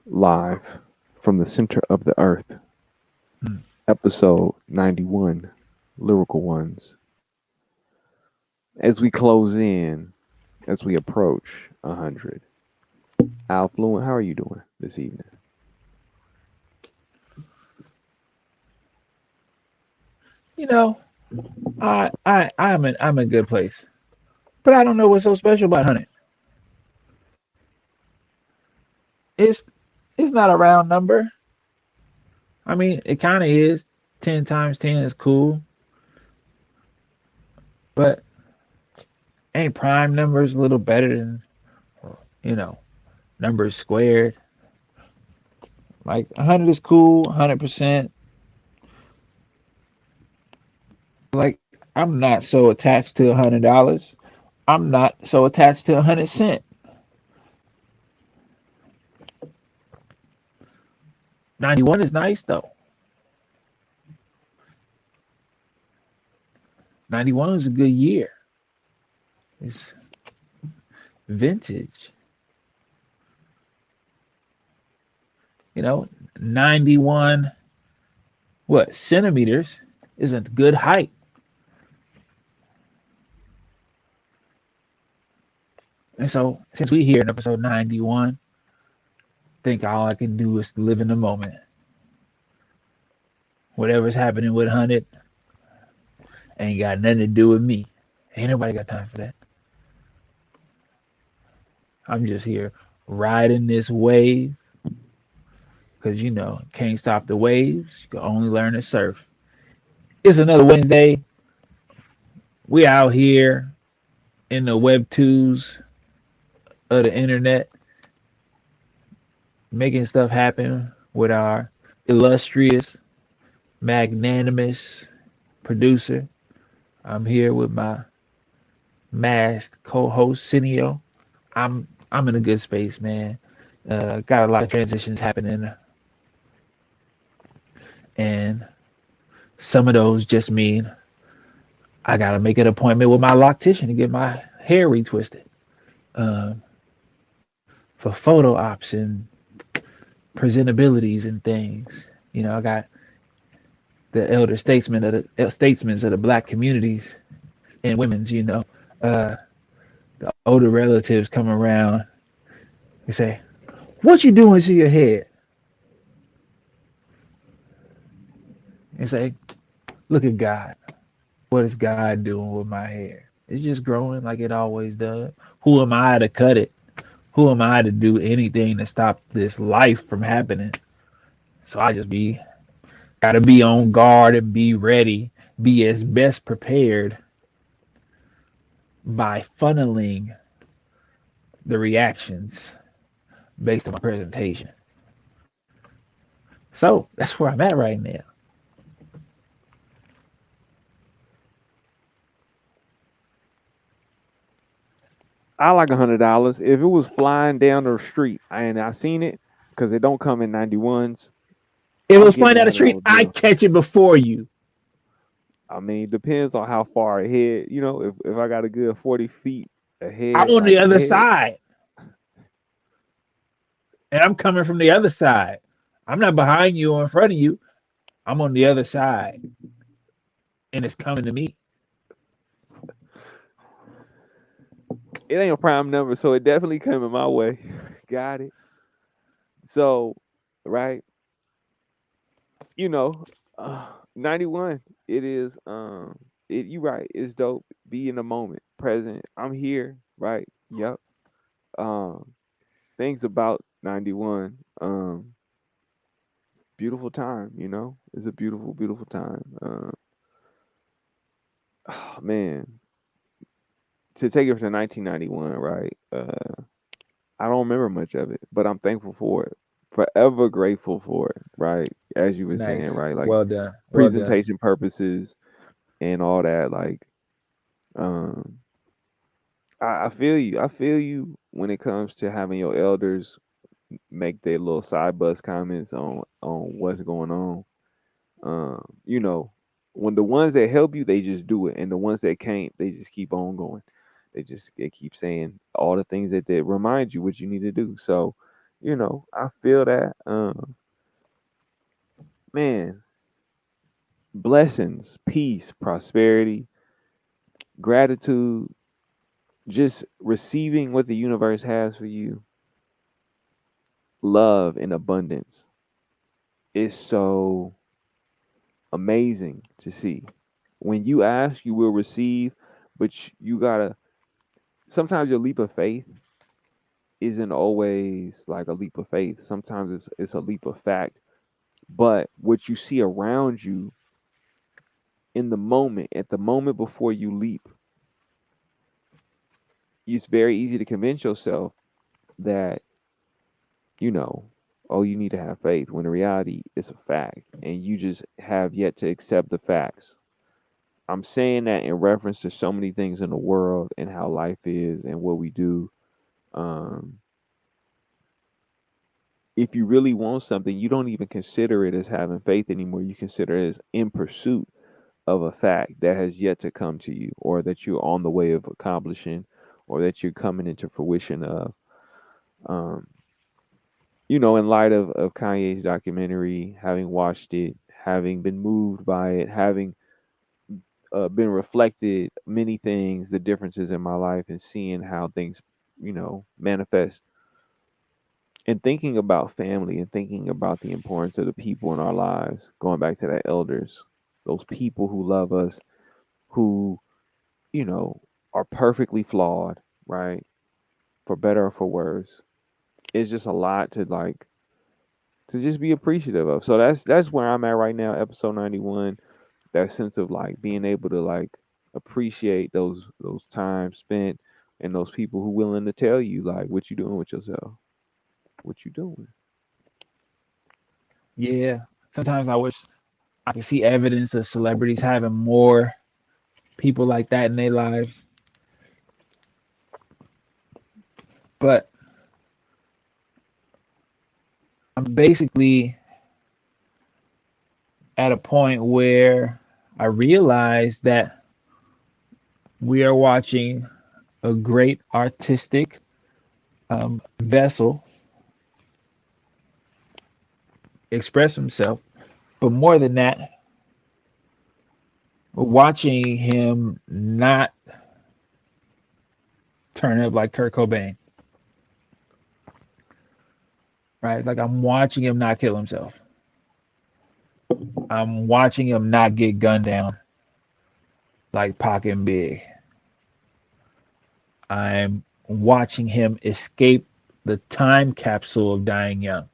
live from the center of the earth, Hmm. episode 91, Lyrical Ones. As we close in, as we approach 100, Fluent, how are you doing this evening? You know, I'm in a good place, but I don't know what's so special about hunting. It's it's not a round number. I mean, it kind of is. 10 times 10 is cool, but ain't prime numbers a little better than you know numbers squared? Like 100 is cool, 100%. Like I'm not so attached to $100. I'm not so attached to 100 cent. 91 is nice though. 91 is a good year. It's vintage. You know, 91 what centimeters is a good height. And so since we here in episode 91, I think all I can do is live in the moment. Whatever's happening with 100 ain't got nothing to do with me. Ain't nobody got time for that. I'm just here riding this wave because can't stop the waves. You can only learn to surf. It's another Wednesday. We out here in the web twos of the internet making stuff happen with our illustrious, magnanimous producer. I'm here with my masked co-host Cineo. I'm in a good space, man. Got a lot of transitions happening, and some of those just mean I gotta make an appointment with my loctician to get my hair retwisted um, for photo ops and presentabilities and things. I got the elder statesmen of the black communities and women's. Uh, the older relatives come around. They say, "What you doing to your head?" They say, "Look at God. What is God doing with my hair? It's just growing like it always does. Who am I to cut it? Who am I to do anything to stop this life from happening?" So I just gotta be on guard and be ready, be as best prepared by funneling the reactions based on my presentation. So that's where I'm at right now. I like $100. If it was flying down the street and I seen it, because it don't come in 91s, If it I'm was getting flying a down the hundred street, dollar I bill. catch it before you. I mean, depends on how far ahead. If I got a good 40 feet I'm ahead, on like the other ahead, side, and I'm coming from the other side. I'm not behind you or in front of you. I'm on the other side, and it's coming to me. it ain't a prime number, so it definitely coming my way. Got it. So, right, you know, 91. It is. You right. It's dope. Be in the moment, present. I'm here. Right. Yep. Um, things about 91. Beautiful time. It's a beautiful, beautiful time. Oh, man, to take it from 1991, right? I don't remember much of it, but I'm thankful for it. Forever grateful for it, right? As you were saying, Nice. right? Like Well done. Well done. presentation purposes and all that. Like, um, I feel you. I feel you when it comes to having your elders make their little side bus comments on what's going on. You know, when the ones that help you, they just do it, and the ones that can't, they just keep on going. They keep saying all the things that remind you what you need to do. So I feel that. Man, blessings, peace, prosperity, gratitude, just receiving what the universe has for you, love and abundance is so amazing to see. When you ask, you will receive, but you gotta. Sometimes your leap of faith isn't always like a leap of faith. Sometimes it's a leap of fact. But what you see around you in the moment, at the moment before you leap, it's very easy to convince yourself that, you know, oh, you need to have faith when in reality it's a fact and you just have yet to accept the facts. I'm saying that in reference to so many things in the world and how life is and what we do. Um, if you really want something, you don't even consider it as having faith anymore. You consider it as in pursuit of a fact that has yet to come to you or that you're on the way of accomplishing or that you're coming into fruition of. Um, in light of Kanye's documentary, having watched it, having been moved by it, having been reflected many things, the differences in my life, and seeing how things, manifest, and thinking about family and thinking about the importance of the people in our lives, going back to the elders, those people who love us, who, you know, are perfectly flawed, right? For better or for worse. It's just a lot to just be appreciative of. So that's where I'm at right now, episode 91. That sense of like being able to like appreciate those times spent and those people who willing to tell you like what you doing with yourself, what you doing. Yeah. Sometimes I wish I could see evidence of celebrities having more people like that in their lives. But I'm basically at a point where I realize that we are watching a great artistic vessel express himself. But more than that, watching him not turn up like Kurt Cobain, right? Like I'm watching him not kill himself. I'm watching him not get gunned down like Pac and Big. I'm watching him escape the time capsule of dying young,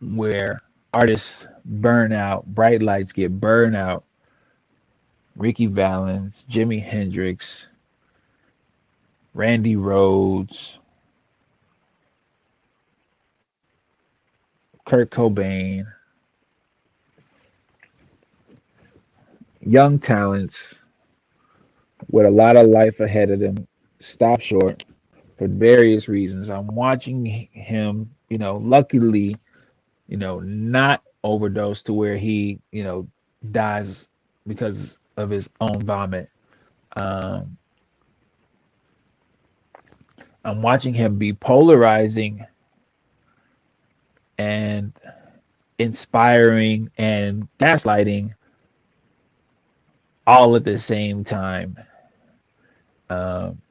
where artists burn out, bright lights get burned out. Ricky Valens, Jimi Hendrix, Randy Rhodes, Kurt Cobain, young talents with a lot of life ahead of them stop short for various reasons. I'm watching him, luckily, not overdose to where he, dies because of his own vomit. Um, I'm watching him be polarizing and inspiring and gaslighting all at the same time. Um,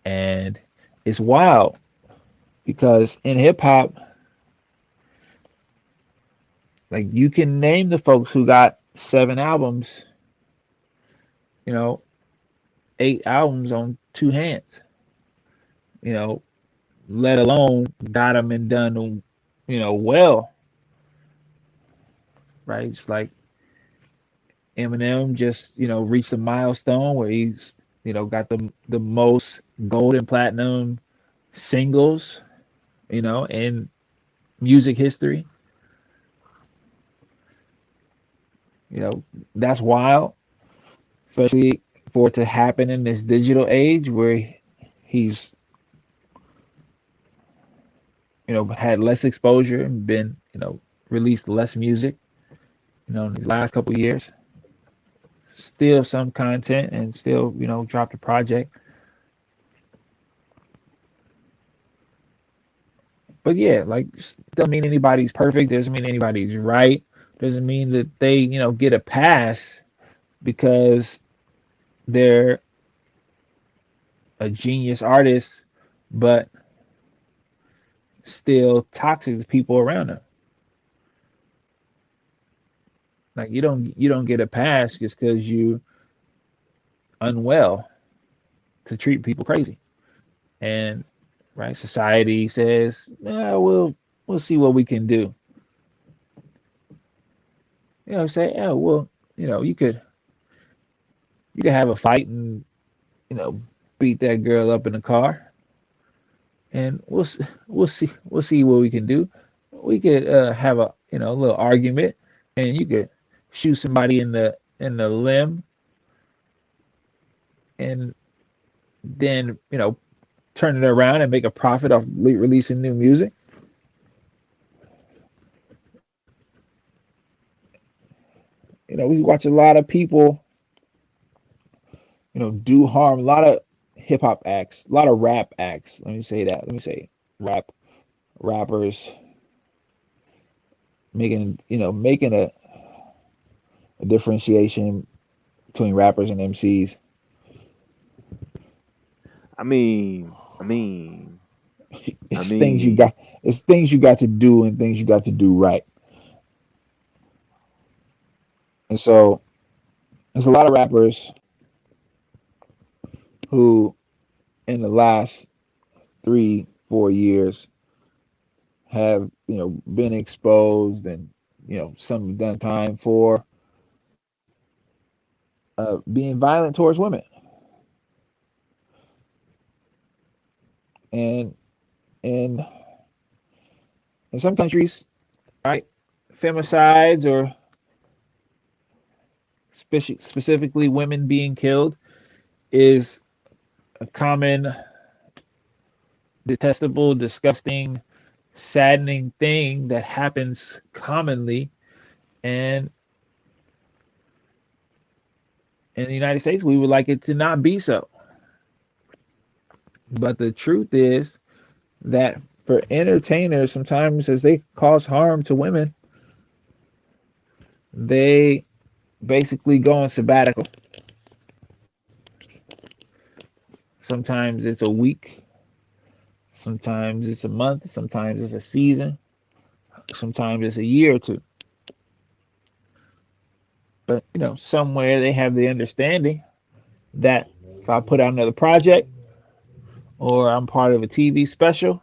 and it's wild because in hip hop, like you can name the folks who got 7 albums, you know, 8 albums on 2 hands, you know, let alone got them and done them, well, right? It's like Eminem just, reached a milestone where he's, got the most gold and platinum singles, in music history. That's wild, especially for it to happen in this digital age where he's, had less exposure and been, released less music, in these last couple of years. Still some content and still, dropped a project. But yeah, like doesn't mean anybody's perfect. Doesn't mean anybody's right. Doesn't mean that they get a pass because they're a genius artist, but still toxic to people around them. Like you don't get a pass just because you unwell to treat people crazy. And right, society says, we'll see what we can do. Say, oh well, you could have a fight and beat that girl up in the car, and we'll see what we can do. We could have a little argument, and you could shoot somebody in the limb, and then turn it around and make a profit off releasing new music. We watch a lot of people do harm. A lot of hip hop acts, a lot of rap acts. Let me say that. Let me say rappers making a differentiation between rappers and MCs. I It's things you got. mean, It's things you got to do and things you got to do right. And so there's a lot of rappers who, in the last 3, 4 years, have been exposed, and some have done time for being violent towards women. And in in some countries, right, femicides or specifically women being killed is a common, detestable, disgusting, saddening thing that happens commonly. And in the United States, we would like it to not be so. But the truth is that for entertainers, sometimes as they cause harm to women, they basically go on sabbatical. Sometimes it's a week, sometimes it's a month, sometimes it's a season, sometimes it's a year or two. But somewhere they have the understanding that if I put out another project or I'm part of a TV special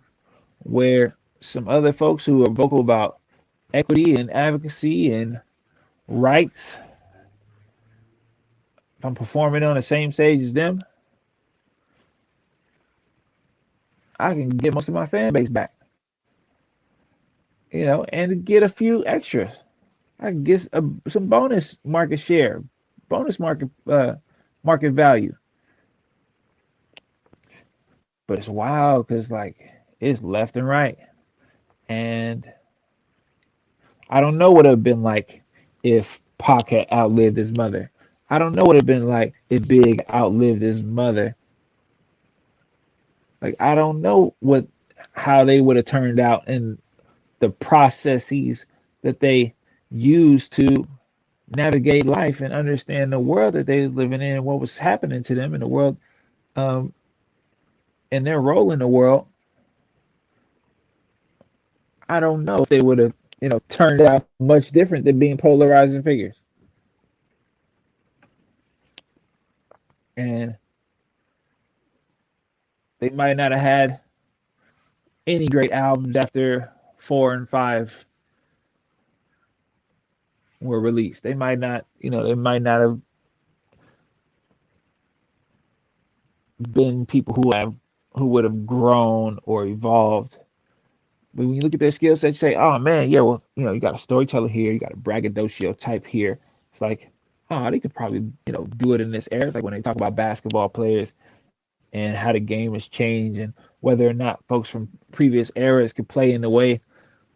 where some other folks who are vocal about equity and advocacy and rights, if I'm performing on the same stage as them, I can get most of my fan base back, and get a few extras. I can get some bonus market share, bonus market value. But it's wild because like it's left and right, and I don't know what it would have been like if Pac had outlived his mother. I don't know what it would have been like if Big outlived his mother. Like I don't know what how they would have turned out in the processes that they used to navigate life and understand the world that they was living in and what was happening to them in the world, um, and their role in the world. I don't know if they would have, turned out much different than being polarizing figures. And they might not have had any great albums after 4 and 5 were released. They might not have been people who would have grown or evolved. But when you look at their skill set, you say, "Oh man, yeah, well, you got a storyteller here, you got a braggadocio type here." It's like, oh, they could probably, do it in this era. It's like when they talk about basketball players and how the game has changed and whether or not folks from previous eras could play in the way,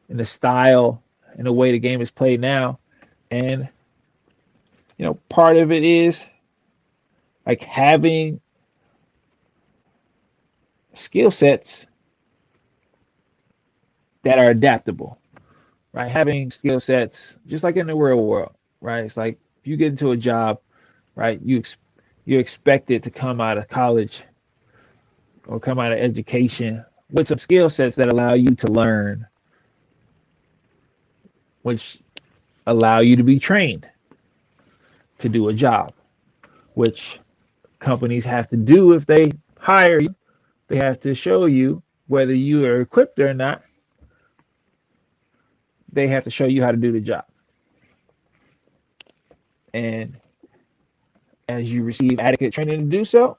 in the style, in the way the game is played now. And part of it is like having skill sets that are adaptable, right? Having skill sets, just like in the real world, right? It's like if you get into a job, right, you're expected to come out of college or come out of education with some skill sets that allow you to learn, which allow you to be trained to do a job, which companies have to do if they hire you. They have to show you whether you are equipped or not. They have to show you how to do the job. And as you receive adequate training to do so,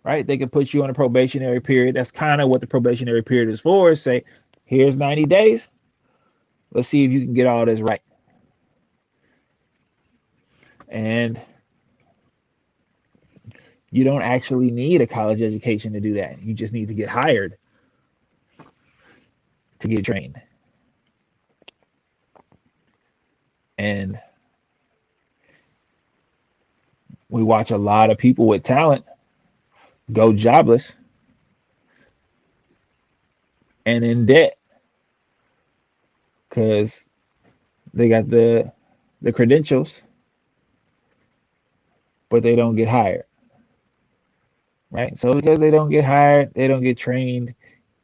right, they can put you on a probationary period. That's kind of what the probationary period is for. Is say, here's 90 days. Let's see if you can get all this right. And you don't actually need a college education to do that. You just need to get hired to get trained. And we watch a lot of people with talent go jobless and in debt because they got the credentials, but they don't get hired, right? So because they don't get hired, they don't get trained,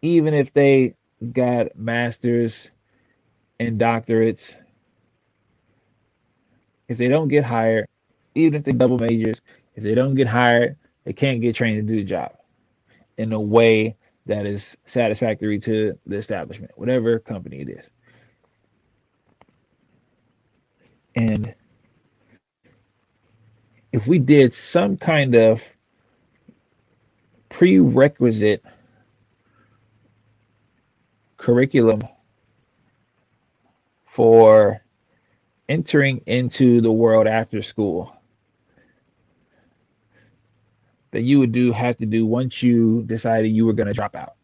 even if they got masters and doctorates, if they don't get hired, even if they double majors, if they don't get hired, they can't get trained to do the job in a way that is satisfactory to the establishment, whatever company it is. And if we did some kind of prerequisite curriculum for entering into the world after school that you would do have to do once you decided you were going to drop out.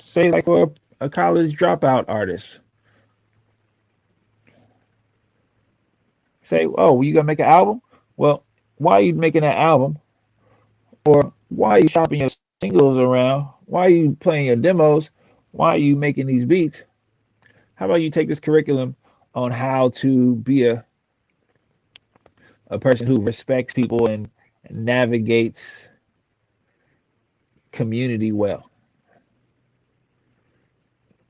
Say like for a college dropout artist, say, oh, you gonna make an album? Well, why are you making that album? Or why are you shopping your singles around? Why are you playing your demos? Why are you making these beats? How about you take this curriculum on how to be a person who respects people and navigates community well?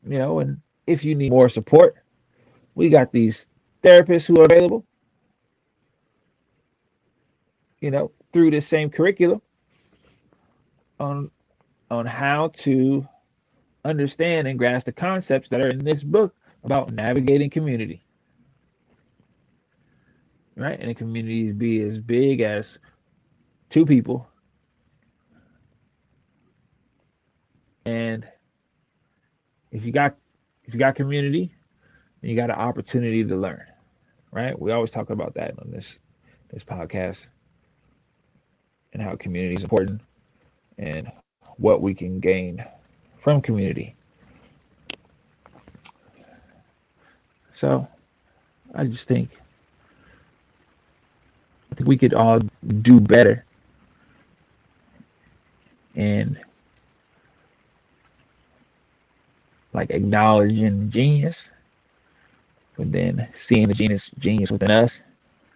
You know, and if you need more support, we got these therapists who are available, you know, through this same curriculum on how to understand and grasp the concepts that are in this book about navigating community, right? And a community be as big as two people, and if you got community, you got an opportunity to learn, right? We always talk about that on this podcast and how community is important and what we can gain from community. So I just think we could all do better in like acknowledging genius, but then seeing the genius within us,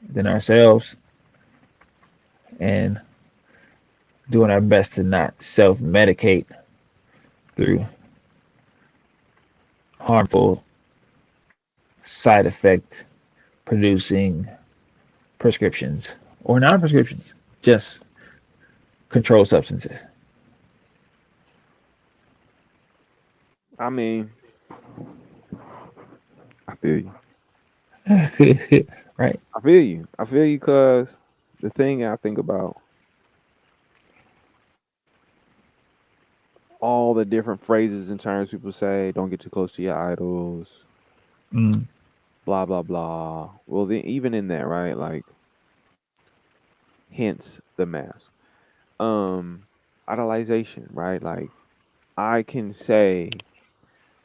within ourselves, and doing our best to not self medicate through harmful side effect producing prescriptions or non prescriptions, just controlled substances. I mean, I feel you. Right? I feel you. I feel you because the thing I think about all the different phrases and terms people say, don't get too close to your idols, Mm, blah, blah, blah. Well, then, even in that, right? Like, hence the mask. Um, idolization, right? Like, I can say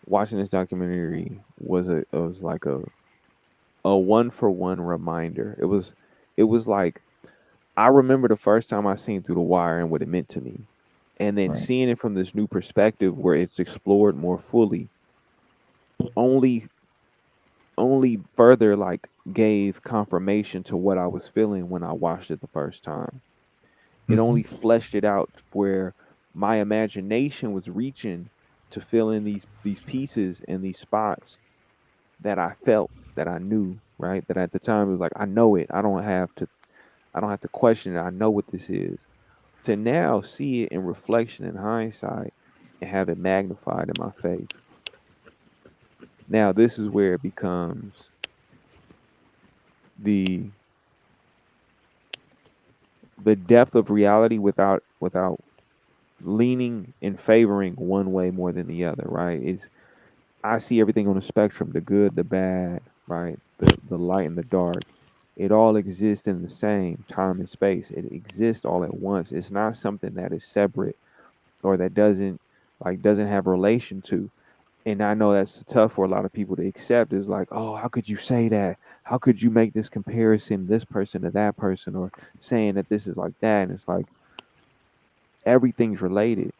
watching this documentary was like a one for one reminder. It was like I remember the first time I seen Through the Wire and what it meant to me. and then Right. seeing it from this new perspective where it's explored more fully only only further like gave confirmation to what I was feeling when I watched it the first time. It Hmm. only fleshed it out where my imagination was reaching to fill in these pieces and these spots that I felt, that I knew, right? That at the time it was like I know it. I don't have to question it. I know what this is. To now see it in reflection in hindsight and have it magnified in my face. Now this is where it becomes the the depth of reality without leaning and favoring one way more than the other, right? It's I see everything on the spectrum, the good, the bad, right? The light and the dark. It all exists in the same time and space. It exists all at once. It's not something that is separate or that doesn't have relation to. And I know that's tough for a lot of people to accept. Is like, oh, how could you say that? How could you make this comparison, this person to that person, or saying that this is like that? And it's like everything's related.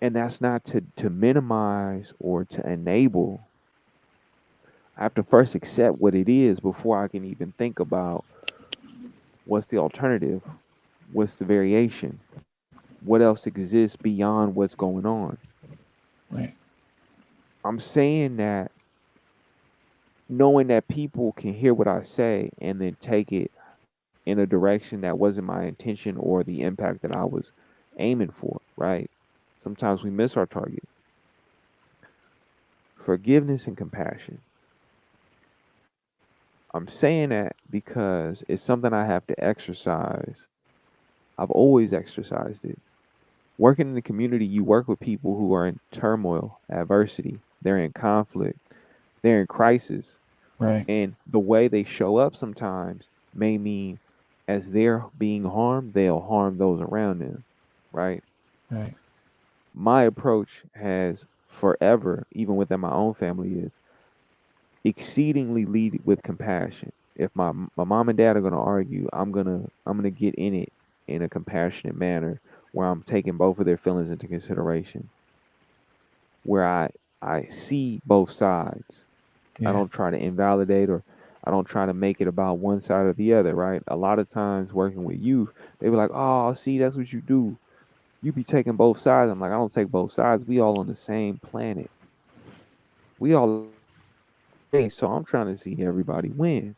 And that's not to minimize or to enable. I have to first accept what it is before I can even think about what's the alternative, what's the variation, what else exists beyond what's going on. Right. I'm saying that knowing that people can hear what I say and then take it in a direction that wasn't my intention or the impact that I was aiming for, right? Sometimes we miss our target. Forgiveness and compassion. I'm saying that because it's something I have to exercise. I've always exercised it. Working in the community, you work with people who are in turmoil, adversity, they're in conflict, they're in crisis. Right. And the way they show up sometimes may mean as they're being harmed, they'll harm those around them, right? Right. My approach has forever, even within my own family, is exceedingly lead with compassion. If my mom and dad are gonna argue, I'm gonna get in it in a compassionate manner where I'm taking both of their feelings into consideration, where I see both sides. I Yeah. don't try to invalidate or I don't try to make it about one side or the other, right? A lot of times working with youth, they be like, "Oh, see, that's what you do. You be taking both sides." I'm like, "I don't take both sides. We all on the same planet. We all at the same stage. So I'm trying to see everybody win."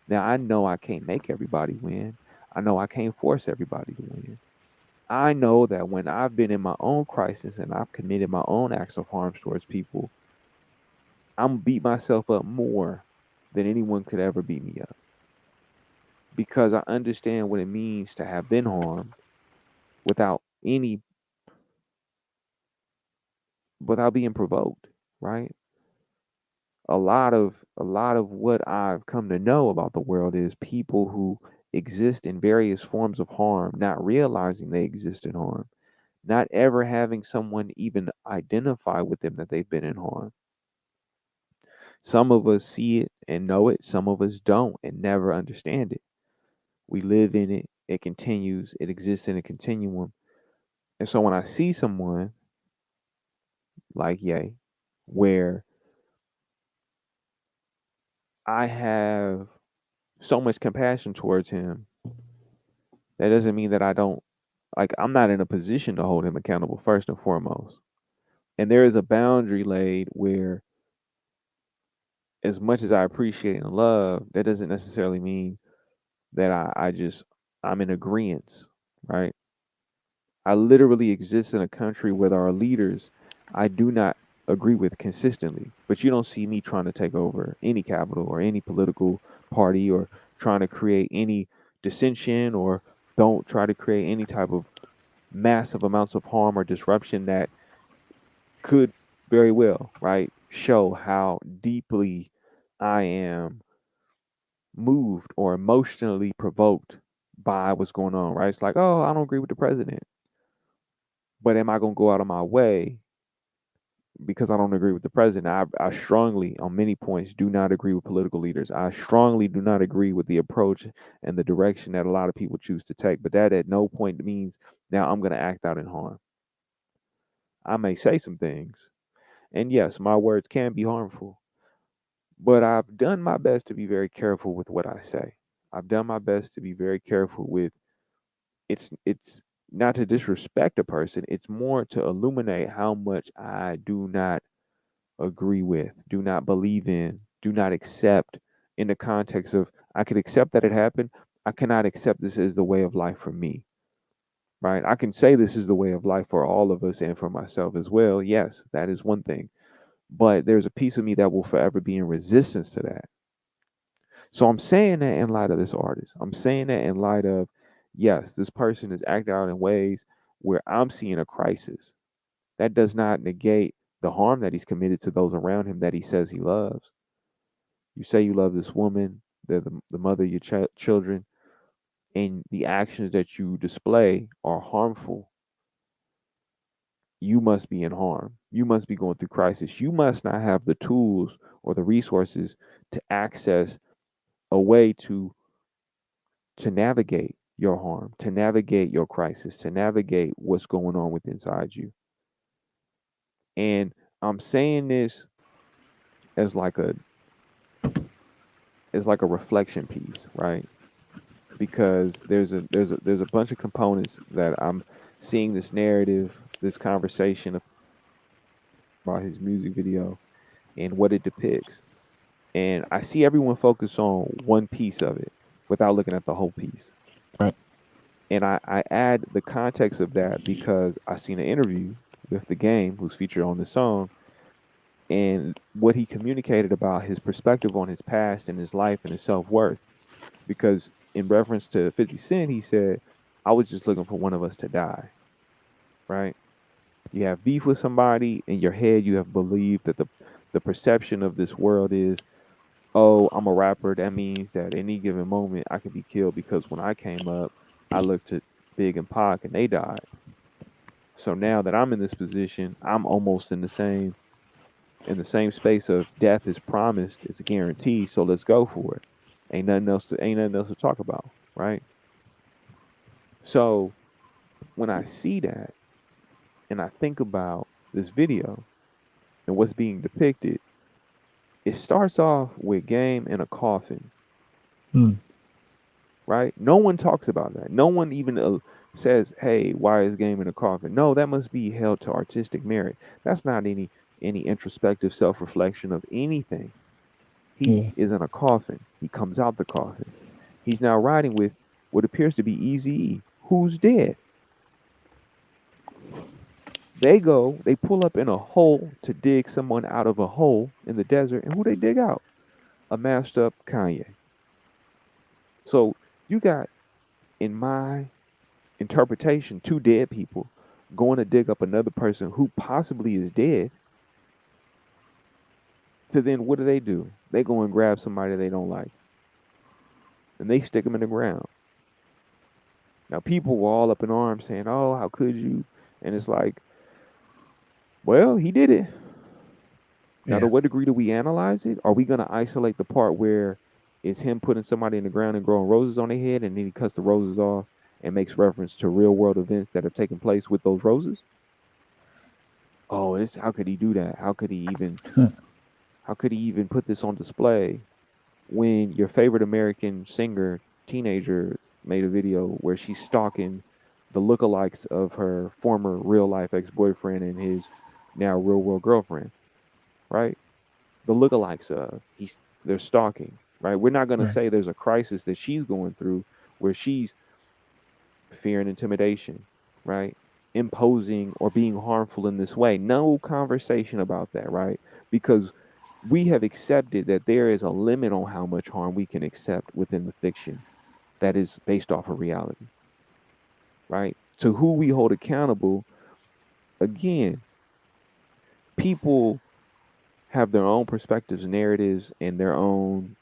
Now I know I can't make everybody win. I know I can't force everybody to win. I know that when I've been in my own crisis and I've committed my own acts of harm towards people, I'm gonna beat myself up more than anyone could ever beat me up because I understand what it means to have been harmed without any without being provoked, right? A lot of what I've come to know about the world is people who exist in various forms of harm, not realizing they exist in harm, not ever having someone even identify with them that they've been in harm. Some of us see it and know it, some of us don't and never understand it. We live in it, it continues, it exists in a continuum. And so when I see someone like Ye, where I have so much compassion towards him, that doesn't mean that I don't like I'm not in a position to hold him accountable first and foremost. And there is a boundary laid where as much as I appreciate and love, that doesn't necessarily mean that I'm in agreement, right? I literally exist in a country where our leaders I do not agree with consistently. But you don't see me trying to take over any capital or any political party or trying to create any dissension or don't try to create any type of massive amounts of harm or disruption that could very well, right, show how deeply I am moved or emotionally provoked by what's going on, right? It's like, oh, I don't agree with the president, but am I going to go out of my way because I don't agree with the president. I strongly, on many points, do not agree with political leaders. I strongly do not agree with the approach and the direction that a lot of people choose to take. But that at no point means now I'm going to act out in harm. I may say some things, and yes, my words can be harmful, but I've done my best to be very careful with what I say. I've done my best to be very careful with it's not to disrespect a person, it's more to illuminate how much I do not agree with, do not believe in, do not accept in the context of I could accept that it happened. I cannot accept this as the way of life for me, right? I can say this is the way of life for all of us and for myself as well. Yes, that is one thing. But there's a piece of me that will forever be in resistance to that. So I'm saying that in light of this artist. I'm saying that in light of, yes, this person is acting out in ways where I'm seeing a crisis. That does not negate the harm that he's committed to those around him that he says he loves. You say you love this woman, they're the mother of your children, and the actions that you display are harmful. You must be in harm. You must be going through crisis. You must not have the tools or the resources to access a way to navigate your harm, to navigate your crisis, to navigate what's going on with inside you. And I'm saying this as like a reflection piece, right? Because there's a bunch of components that I'm seeing this narrative, this conversation about his music video and what it depicts. And I see everyone focus on one piece of it without looking at the whole piece. Right. And I add the context of that because I seen an interview with the game who's featured on the song and what he communicated about his perspective on his past and his life and his self-worth. Because in reference to 50 Cent, he said, I was just looking for one of us to die, right? You have beef with somebody in your head, you have believed that the perception of this world is, oh, I'm a rapper. That means that any given moment I could be killed because when I came up, I looked at Big and Pac and they died. So now that I'm in this position, I'm almost in the same space of death is promised, it's a guarantee. So let's go for it. Ain't nothing else to talk about, right? So when I see that and I think about this video and what's being depicted, it starts off with Game in a coffin, Hmm. right? No one talks about that. No one even says, "Hey, why is Game in a coffin?" No, that must be held to artistic merit. That's not any introspective self-reflection of anything. He Yeah. is in a coffin. He comes out the coffin. He's now riding with what appears to be Eazy-E, who's dead. They pull up in a hole to dig someone out of a hole in the desert, and who they dig out? A mashed up Kanye. So you got, in my interpretation, two dead people going to dig up another person who possibly is dead. So then what do? They go and grab somebody they don't like and they stick them in the ground. Now people were all up in arms saying, "Oh, how could you?" And it's like, well, he did it. Now, to Yeah. what degree do we analyze it? Are we going to isolate the part where it's him putting somebody in the ground and growing roses on their head, and then he cuts the roses off and makes reference to real world events that have taken place with those roses? Oh, it's how could he do that? How could he even put this on display when your favorite American singer teenager made a video where she's stalking the lookalikes of her former real life ex boyfriend and his now real world girlfriend, right? The lookalikes of they're stalking, right? We're not going to Right. say there's a crisis that she's going through where she's fear and intimidation, right? Imposing or being harmful in this way. No conversation about that, right? Because we have accepted that there is a limit on how much harm we can accept within the fiction that is based off of reality, right? To who we hold accountable, again, people have their own perspectives, narratives, and their own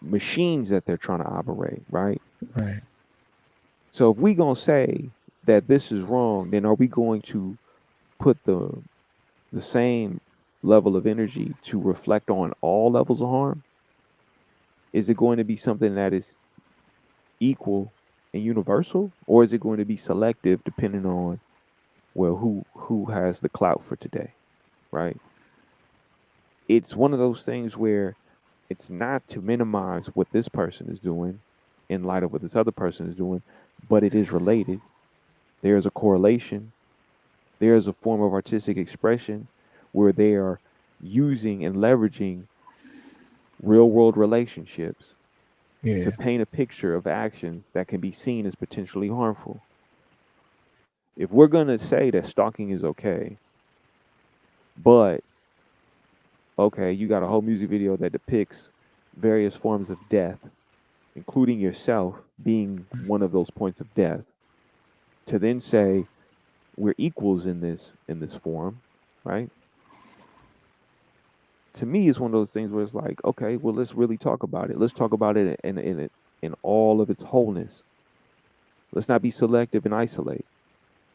machines that they're trying to operate, right? Right. So if we gonna say that this is wrong, then are we going to put the same level of energy to reflect on all levels of harm? Is it going to be something that is equal and universal, or is it going to be selective depending on, well, who has the clout for today, right? It's one of those things where it's not to minimize what this person is doing in light of what this other person is doing, but it is related. There's a correlation. There's a form of artistic expression where they are using and leveraging real world relationships to Yeah. paint a picture of actions that can be seen as potentially harmful. If we're going to say that stalking is okay, but okay, you got a whole music video that depicts various forms of death, including yourself being one of those points of death, to then say we're equals in this form, right? To me, it's one of those things where it's like, okay, well, let's really talk about it. Let's talk about it in all of its wholeness. Let's not be selective and isolate.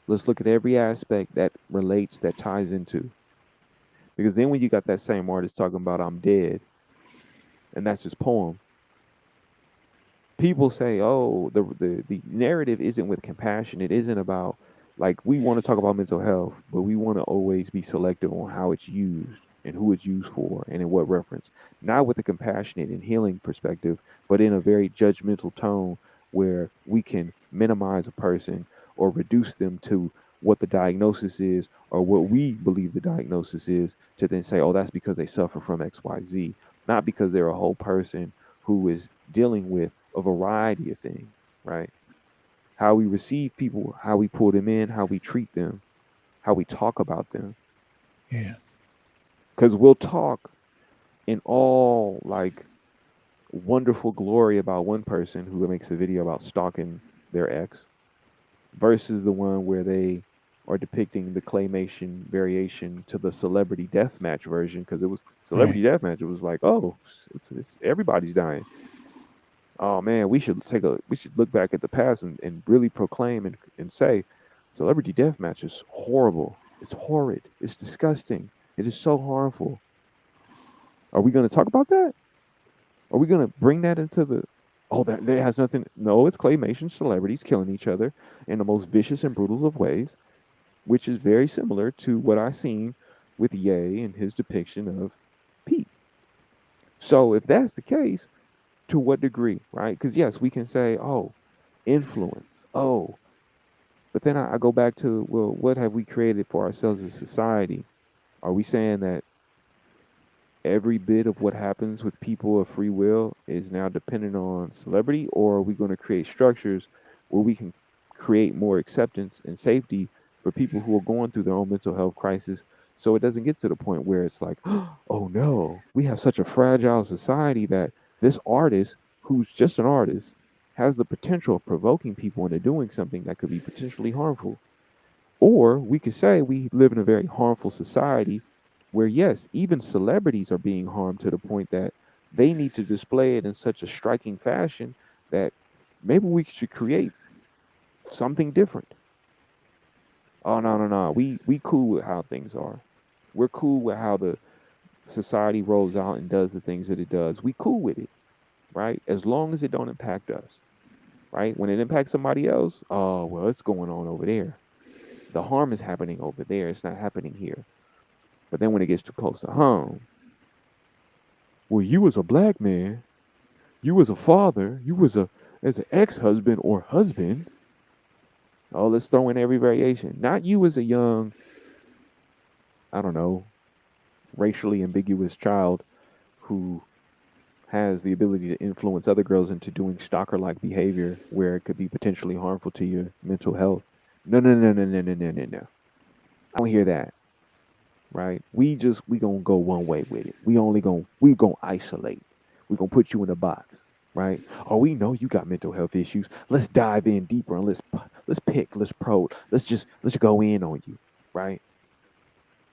Let's look at every aspect that relates, that ties into. Because then when you got that same artist talking about I'm dead, and that's his poem, people say, "Oh, the narrative isn't with compassion. It isn't about like we want to talk about mental health, but we want to always be selective on how it's used and who it's used for and in what reference. Not with a compassionate and healing perspective, but in a very judgmental tone where we can minimize a person or reduce them to what the diagnosis is or what we believe the diagnosis is to then say, oh, that's because they suffer from XYZ, not because they're a whole person who is dealing with a variety of things, right? How we receive people, how we pull them in, how we treat them, how we talk about them. Yeah. Because we'll talk in all like wonderful glory about one person who makes a video about stalking their ex versus the one where they are depicting the claymation variation to the celebrity deathmatch version because it was Right. celebrity deathmatch. It was like, oh, it's everybody's dying. Oh man, we should look back at the past and really proclaim and say celebrity deathmatch is horrible. It's horrid. It's disgusting. It is so harmful. Are we going to talk about that? Are we going to bring that into the oh that has nothing no, it's claymation celebrities killing each other in the most vicious and brutal of ways, which is very similar to what I seen with Ye and his depiction of Pete. So if that's the case, to what degree, right? Because yes, we can say, oh, influence. Oh, but then I go back to, well, what have we created for ourselves as society? Are we saying that every bit of what happens with people of free will is now dependent on celebrity, or are we going to create structures where we can create more acceptance and safety for people who are going through their own mental health crisis so it doesn't get to the point where it's like, oh no, we have such a fragile society that this artist, who's just an artist, has the potential of provoking people into doing something that could be potentially harmful. Or we could say we live in a very harmful society where, yes, even celebrities are being harmed to the point that they need to display it in such a striking fashion that maybe we should create something different. Oh, no, no, no. We cool with how things are. We're cool with how the society rolls out and does the things that it does. We cool with it, right? As long as it don't impact us, right? When it impacts somebody else, oh, well, it's going on over there. The harm is happening over there. It's not happening here. But then when it gets too close to home, well, you as a black man, you as a father, you as an ex-husband or husband. Oh, let's throw in every variation. Not you as a young, I don't know, racially ambiguous child who has the ability to influence other girls into doing stalker-like behavior where it could be potentially harmful to your mental health. No, no, no, no, no, no, no, no, no. I don't hear that. Right? We gonna go one way with it. We gonna isolate. We gonna put you in a box, right? Oh, we know you got mental health issues. Let's dive in deeper and let's pick, let's probe, let's go in on you, right?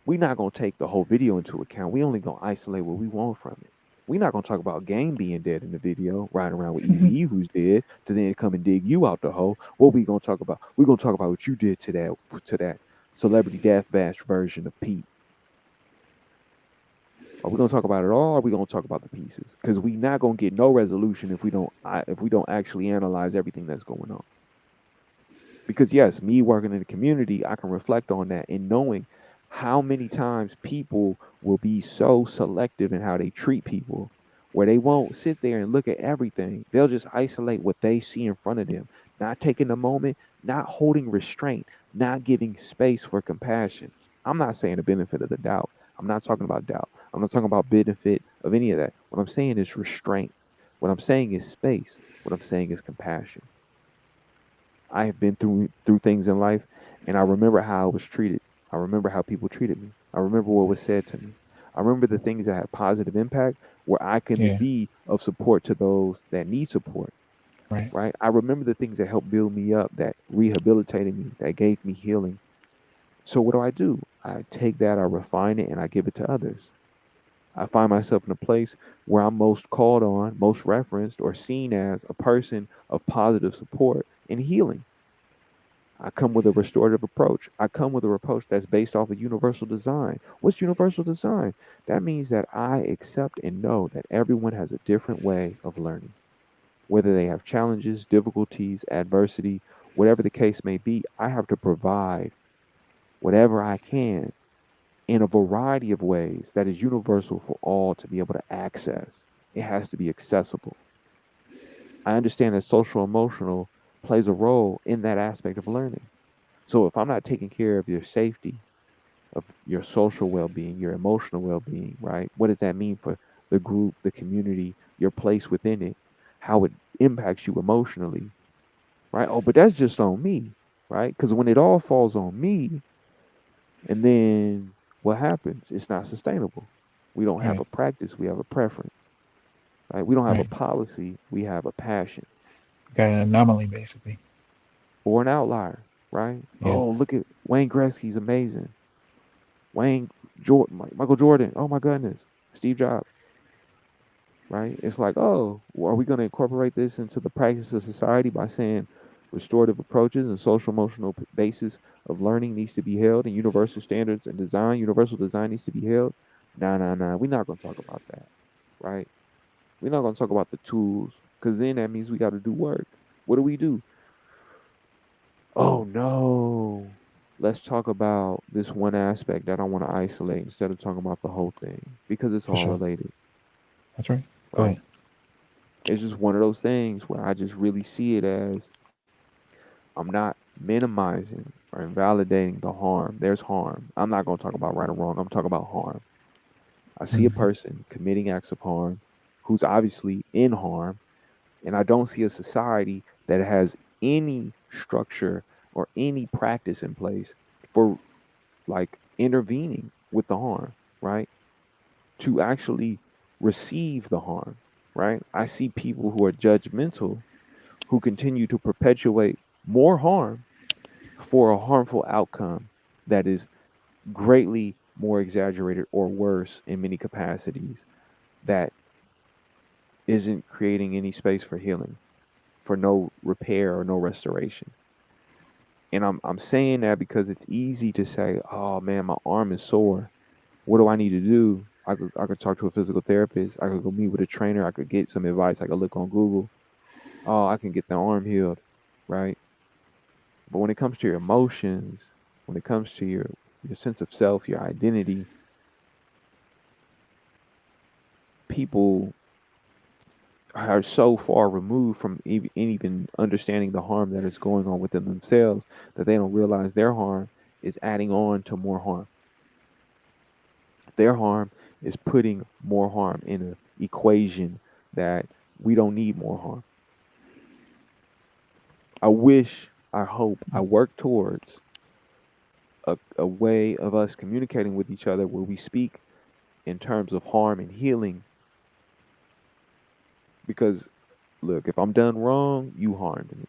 We not gonna take the whole video into account. We only gonna isolate what we want from it. We not gonna talk about Game being dead in the video, riding around with Easy who's dead, to then come and dig you out the hole. What we gonna talk about? We gonna talk about what you did to that celebrity death bash version of Pete. Are we gonna talk about it all? Or are we gonna talk about the pieces? Because we not gonna get no resolution if we don't actually analyze everything that's going on. Because yes, me working in the community, I can reflect on that and knowing how many times people will be so selective in how they treat people, where they won't sit there and look at everything. They'll just isolate what they see in front of them, not taking the moment, not holding restraint, not giving space for compassion. I'm not saying the benefit of the doubt. I'm not talking about doubt. I'm not talking about benefit of any of that. What I'm saying is restraint. What I'm saying is space. What I'm saying is compassion. I have been through things in life, and I remember how I was treated. I remember how people treated me. I remember what was said to me. I remember the things that had positive impact where I can Yeah. be of support to those that need support, Right. right? I remember the things that helped build me up, that rehabilitated me, that gave me healing. So what do? I take that, I refine it, and I give it to others. I find myself in a place where I'm most called on, most referenced, or seen as a person of positive support and healing. I come with a restorative approach. I come with a approach that's based off of universal design. What's universal design? That means that I accept and know that everyone has a different way of learning. Whether they have challenges, difficulties, adversity, whatever the case may be, I have to provide whatever I can in a variety of ways that is universal for all to be able to access. It has to be accessible. I understand that social emotional plays a role in that aspect of learning. So if I'm not taking care of your safety, of your social well being, your emotional well being, right? What does that mean for the group, the community, your place within it, how it impacts you emotionally, right? Oh, but that's just on me, right? Because when it all falls on me, and then what happens? It's not sustainable. We don't have Right. a practice, we have a preference, right? We don't have a Right. policy, we have a passion Got an anomaly basically. or an outlier, right? Yeah. Oh, look at Wayne Gretzky's amazing. Wayne Jordan, Michael Jordan. Oh my goodness, Steve Jobs. Right? It's like, oh, well, are we going to incorporate this into the practice of society by saying restorative approaches and social emotional basis of learning needs to be held, and universal standards and design, universal design needs to be held? Nah, nah, nah. We're not going to talk about that, right? We're not going to talk about the tools because then that means we got to do work. What do we do? Oh no. Let's talk about this one aspect that I want to isolate instead of talking about the whole thing because it's For all sure. related, That's right. Go right? ahead. It's just one of those things where I just really see it as I'm not minimizing or invalidating the harm. There's harm. I'm not going to talk about right or wrong. I'm talking about harm. I see a Mm-hmm. person committing acts of harm who's obviously in harm, and I don't see a society that has any structure or any practice in place for like intervening with the harm, right? To actually receive the harm, right? I see people who are judgmental who continue to perpetuate more harm for a harmful outcome that is greatly more exaggerated or worse in many capacities that isn't creating any space for healing, for no repair or no restoration. And I'm saying that because it's easy to say, "Oh man, my arm is sore. What do I need to do?" I could talk to a physical therapist. I could go meet with a trainer. I could get some advice. I could look on Google. Oh, I can get the arm healed, right? But when it comes to your emotions, when it comes to your sense of self, your identity, people are so far removed from even understanding the harm that is going on within themselves that they don't realize their harm is adding on to more harm. Their harm is putting more harm in an equation that we don't need more harm. I wish, I hope, I work towards a way of us communicating with each other where we speak in terms of harm and healing. Because, look, if I'm done wrong, you harmed me.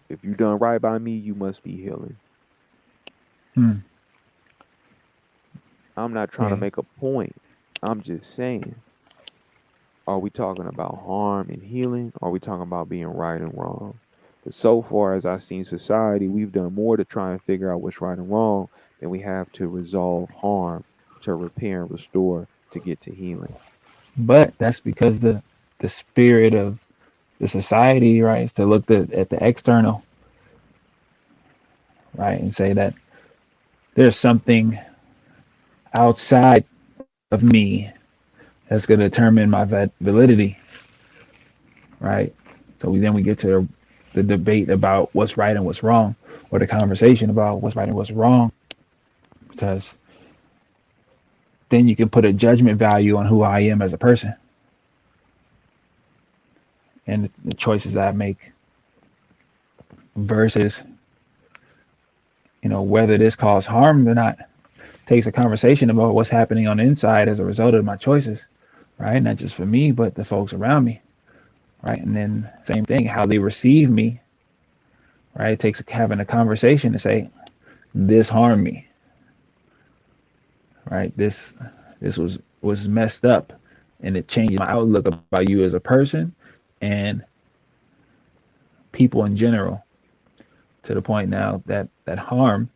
If you done right by me, you must be healing. Mm. I'm not trying to Yeah. make a point. I'm just saying, are we talking about harm and healing? Or are we talking about being right and wrong? Because so far as I've seen society, we've done more to try and figure out what's right and wrong than we have to resolve harm, to repair and restore to get to healing. But that's because the spirit of the society, right, is to look at the external, right, and say that there's something outside of me that's going to determine my validity, right? So then we get to the debate about what's right and what's wrong, or the conversation about what's right and what's wrong, because then you can put a judgment value on who I am as a person and the choices I make versus, whether this caused harm or not. Takes a conversation about what's happening on the inside as a result of my choices, right? Not just for me, but the folks around me, right? And then same thing, how they receive me, right? It takes having a conversation to say, this harmed me, right? This was messed up, and it changed my outlook about you as a person and people in general, to the point now that that harm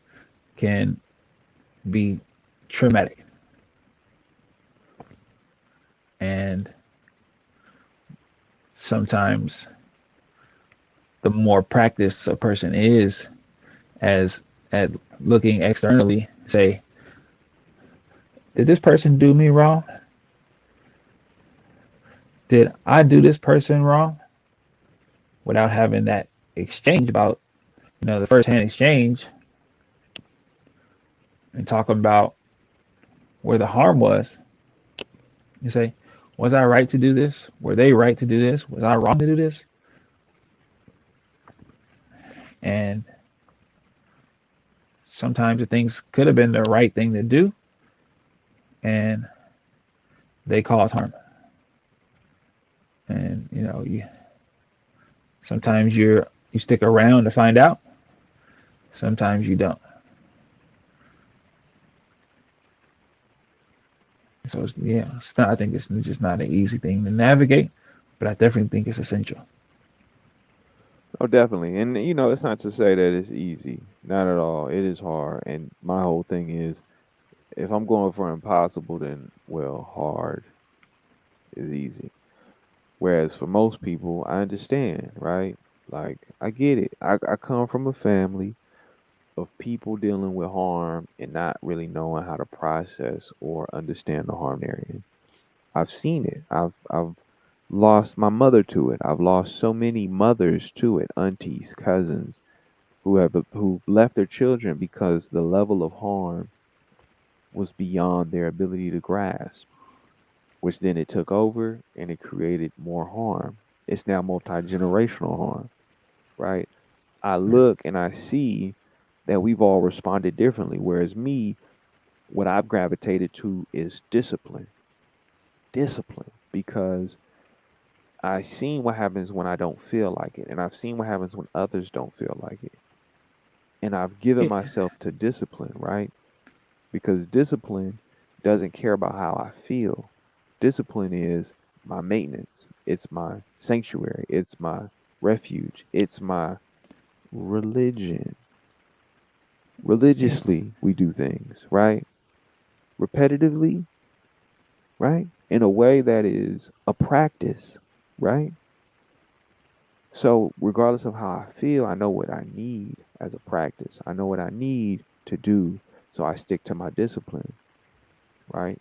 can be traumatic. And sometimes the more practice a person is as at looking externally, say, did this person do me wrong? Did I do this person wrong? Without having that exchange about, the first hand exchange, and talking about where the harm was. You say, was I right to do this? Were they right to do this? Was I wrong to do this? And sometimes the things could have been the right thing to do, and they cause harm. And sometimes you stick around to find out. Sometimes you don't. So it's not. I think it's just not an easy thing to navigate, but I definitely think it's essential. Oh, definitely. And it's not to say that it's easy. Not at all. It is hard. And my whole thing is, if I'm going for impossible, then well, hard is easy. Whereas for most people, I understand, right? Like I get it. I come from a family of people dealing with harm and not really knowing how to process or understand the harm they're in. I've seen it. I've lost my mother to it. I've lost so many mothers to it, aunties, cousins who've left their children because the level of harm was beyond their ability to grasp, which then it took over and it created more harm. It's now multi-generational harm, right? I look and I see that we've all responded differently. Whereas me, what I've gravitated to is discipline. Discipline. Because I've seen what happens when I don't feel like it. And I've seen what happens when others don't feel like it. And I've given Yeah, myself to discipline, right? Because discipline doesn't care about how I feel. Discipline is my maintenance, it's my sanctuary, it's my refuge, it's my religion. yeah, Religiously, we do things, right? Repetitively, right? In a way that is a practice, right? So, regardless of how I feel, I know what I need as a practice. I know what I need to do. So, I stick to my discipline, right?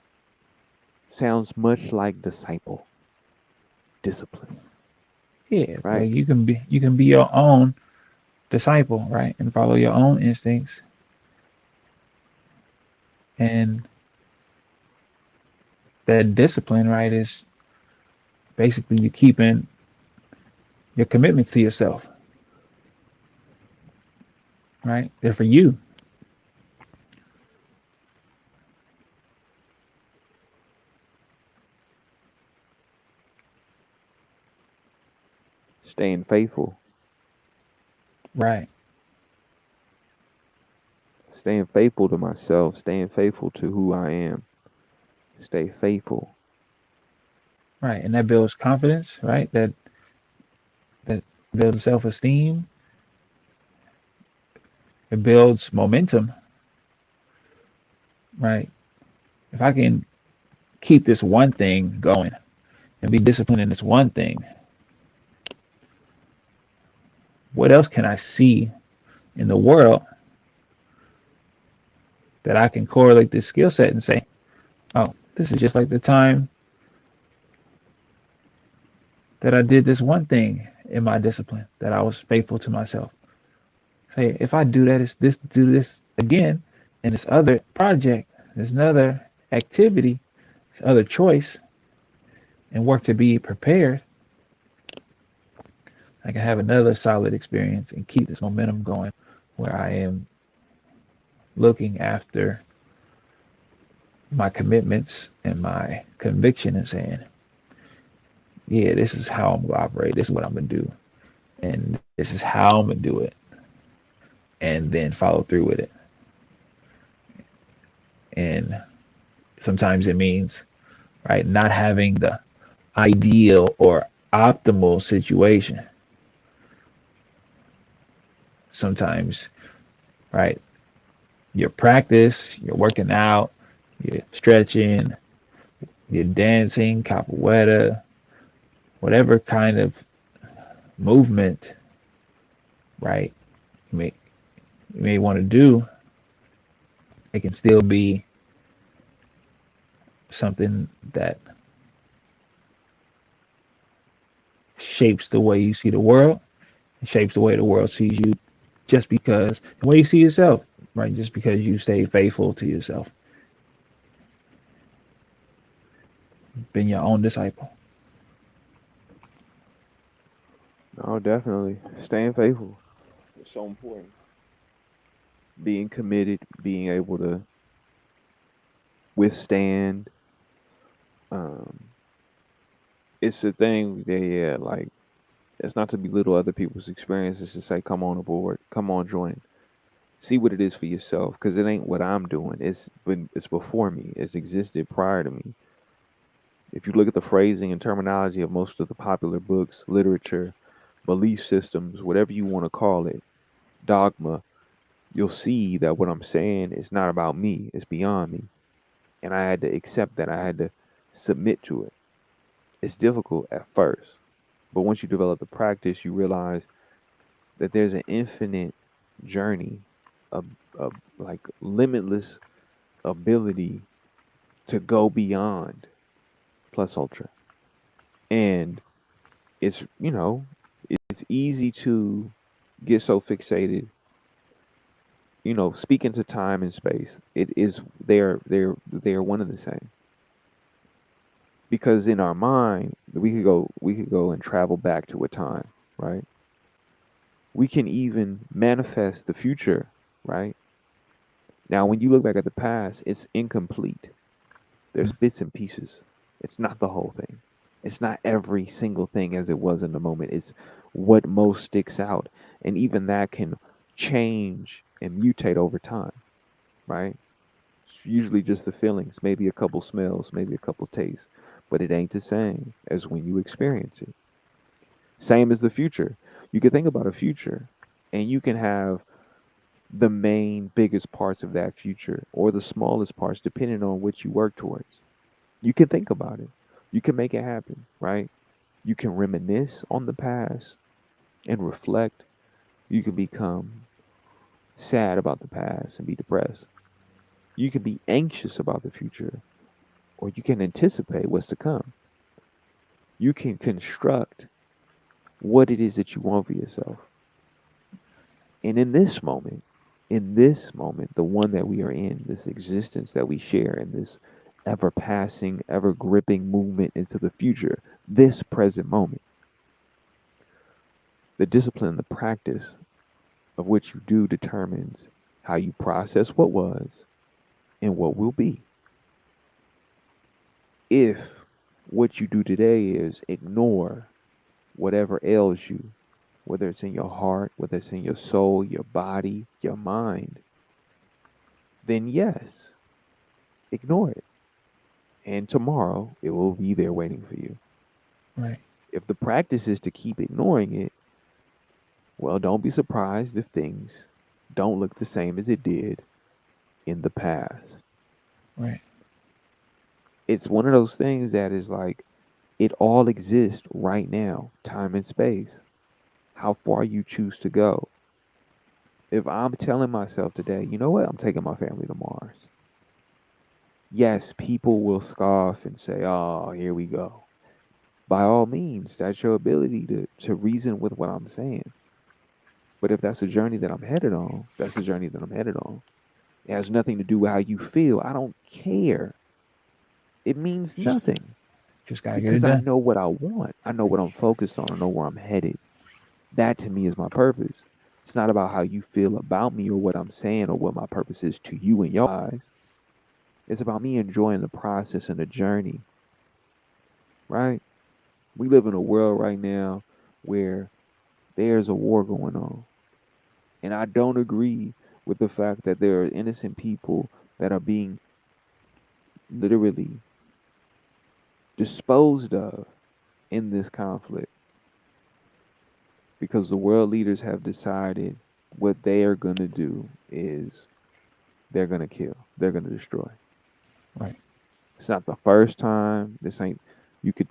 Sounds much like disciple, discipline, yeah. right? Like you can be your own disciple, right, and follow your own instincts. And that discipline, right, is basically you keeping your commitment to yourself, right? They're for you. Staying faithful, Right, staying faithful to myself, staying faithful to who I am. Stay faithful. right. And that builds confidence, right? That builds self-esteem. It builds momentum, right? If I can keep this one thing going and be disciplined in this one thing, what else can I see in the world that I can correlate this skill set and say, oh, this is just like the time that I did this one thing in my discipline, that I was faithful to myself. Say, if I do that, it's this, do this again, and this other project, there's another activity, this other choice, and work to be prepared, I can have another solid experience and keep this momentum going where I am looking after my commitments and my conviction and saying, yeah, this is how I'm gonna operate. This is what I'm gonna do, and this is how I'm gonna do it, and then follow through with it. And sometimes it means right not having the ideal or optimal situation. Sometimes right, your practice, you're working out, you're stretching, you're dancing, capoeira, whatever kind of movement, right, you may you may want to do, it can still be something that shapes the way you see the world, shapes the way the world sees you, just because the way you see yourself, right? Just because you stay faithful to yourself, been your own disciple. No, definitely. Staying faithful. It's so important. Being committed, being able to withstand. Um, it's a thing that, yeah, like, it's not to belittle other people's experiences, to say, come on aboard, come on, join. See what it is for yourself, because it ain't what I'm doing. It's before me. It's existed prior to me. If you look at the phrasing and terminology of most of the popular books, literature, belief systems, whatever you want to call it, dogma, you'll see that what I'm saying is not about me, it's beyond me. And I had to accept that. I had to submit to it. It's difficult at first, but once you develop the practice, you realize that there's an infinite journey of like limitless ability to go beyond plus ultra. And it's, it's easy to get so fixated, speaking to time and space. It is they are one and the same. Because in our mind, we could go and travel back to a time, right? We can even manifest the future, right? Now when you look back at the past, it's incomplete. There's bits and pieces. It's not the whole thing. It's not every single thing as it was in the moment. It's what most sticks out. And even that can change and mutate over time, right? It's usually just the feelings, maybe a couple smells, maybe a couple tastes, but it ain't the same as when you experience it. Same as the future. You can think about a future and you can have the main biggest parts of that future or the smallest parts depending on what you work towards. You can think about it. You can make it happen, right? You can reminisce on the past and reflect. You can become sad about the past and be depressed. You can be anxious about the future, or you can anticipate what's to come. You can construct what it is that you want for yourself. And in this moment, the one that we are in, this existence that we share, in this ever passing, ever gripping movement into the future, this present moment, the discipline, the practice of what you do determines how you process what was and what will be. If what you do today is ignore whatever ails you, whether it's in your heart, whether it's in your soul, your body, your mind, then yes, ignore it. And tomorrow it will be there waiting for you. Right, If the practice is to keep ignoring it, well, don't be surprised if things don't look the same as it did in the past. right. It's one of those things that is like it all exists right now, time and space. How far you choose to go. If I'm telling myself today, you know what, I'm taking my family to Mars. Yes, people will scoff and say, "Oh, here we go." By all means, that's your ability to reason with what I'm saying. But if that's a journey that I'm headed on, that's a journey that I'm headed on. It has nothing to do with how you feel. I don't care. It means Just nothing just gotta get it because I done. know what I want. I know what I'm focused on. I know where I'm headed. That to me is my purpose. It's not about how you feel about me or what I'm saying or what my purpose is to you in your eyes. It's about me enjoying the process and the journey, right? We live in a world right now where there's a war going on. And I don't agree with the fact that there are innocent people that are being literally disposed of in this conflict because the world leaders have decided what they are going to do is they're going to kill, they're going to destroy. Right. It's not the first time. This ain't you could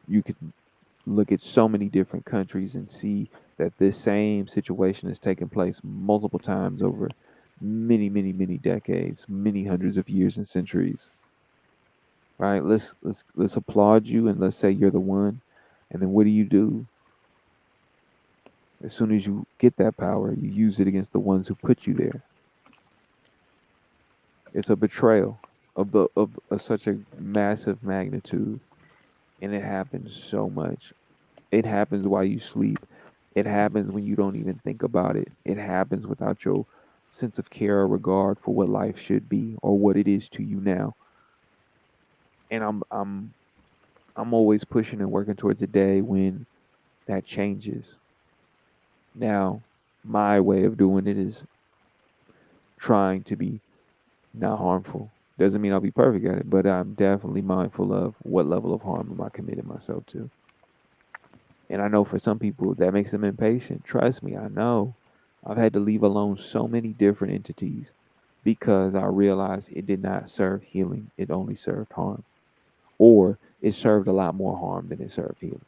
look at so many different countries and see that this same situation has taken place multiple times over many decades, many hundreds of years and centuries. Right? Let's applaud you and let's say you're the one. And then what do? As soon as you get that power, you use it against the ones who put you there. It's a betrayal of such a massive magnitude, and it happens so much. It happens while you sleep. It happens when you don't even think about it. It happens without your sense of care or regard for what life should be or what it is to you now. And I'm always pushing and working towards a day when that changes. Now, my way of doing it is trying to be not harmful. Doesn't mean I'll be perfect at it, but I'm definitely mindful of what level of harm am I committing myself to. And I know for some people that makes them impatient. Trust me, I know. I've had to leave alone so many different entities because I realized it did not serve healing, it only served harm. Or it served a lot more harm than it served healing.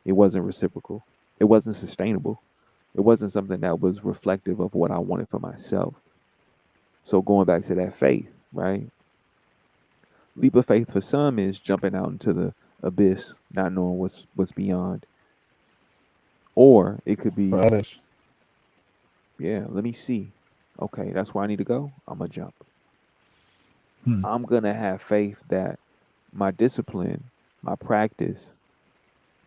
It wasn't reciprocal, it wasn't sustainable, it wasn't something that was reflective of what I wanted for myself. So going back to that faith, right? Leap of faith for some is jumping out into the abyss, not knowing what's beyond. Or it could For be, others. yeah, let me see. Okay, that's where I need to go. I'm gonna jump. Hmm. I'm gonna have faith that my discipline, my practice,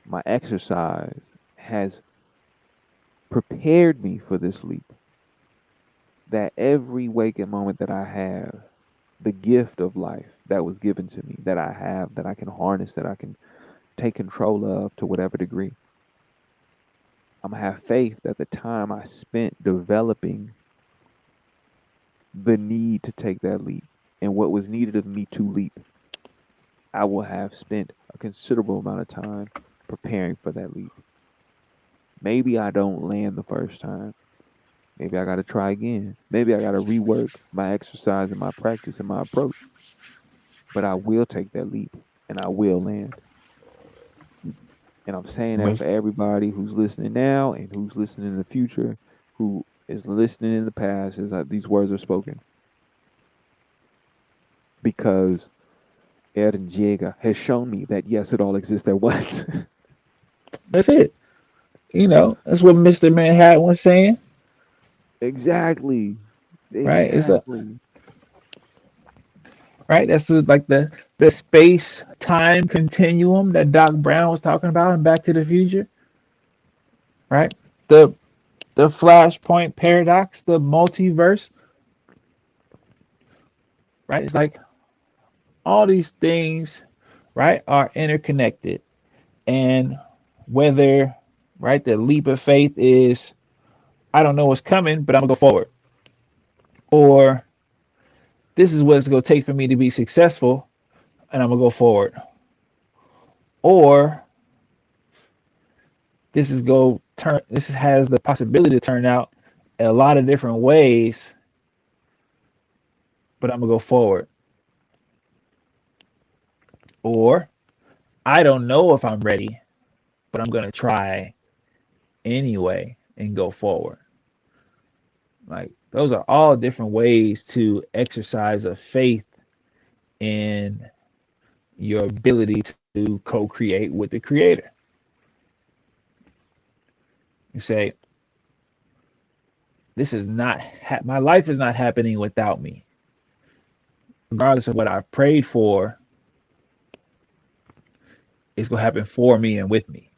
my exercise has prepared me for this leap. That every waking moment that I have, the gift of life that was given to me, that I have, that I can harness, that I can take control of to whatever degree. I'm gonna have faith that the time I spent developing the need to take that leap and what was needed of me to leap, I will have spent a considerable amount of time preparing for that leap. Maybe I don't land the first time. Maybe I got to try again. Maybe I got to rework my exercise and my practice and my approach. But I will take that leap and I will land. And I'm saying that But for everybody who's listening now and who's listening in the future, who is listening in the past as these words are spoken. Because Aaron Jaeger has shown me that yes, it all exists at once. that's it. That's what Mr. Manhattan was saying, Exactly. right? It's a Exactly. right. Like the space time continuum that Doc Brown was talking about in Back to the Future, right? The the Flashpoint paradox, the multiverse, right? It's like all these things, right, are interconnected, and whether right the leap of faith is I don't know what's coming, but I'm gonna go forward, or this is what it's gonna take for me to be successful, and I'm gonna go forward, or this has the possibility to turn out a lot of different ways, but I'm gonna go forward. Or I don't know if I'm ready, but I'm going to try anyway and go forward. Like those are all different ways to exercise a faith in your ability to co-create with the creator. You say, this is not my life is not happening without me. Regardless of what I've prayed for, it's going to happen for me and with me.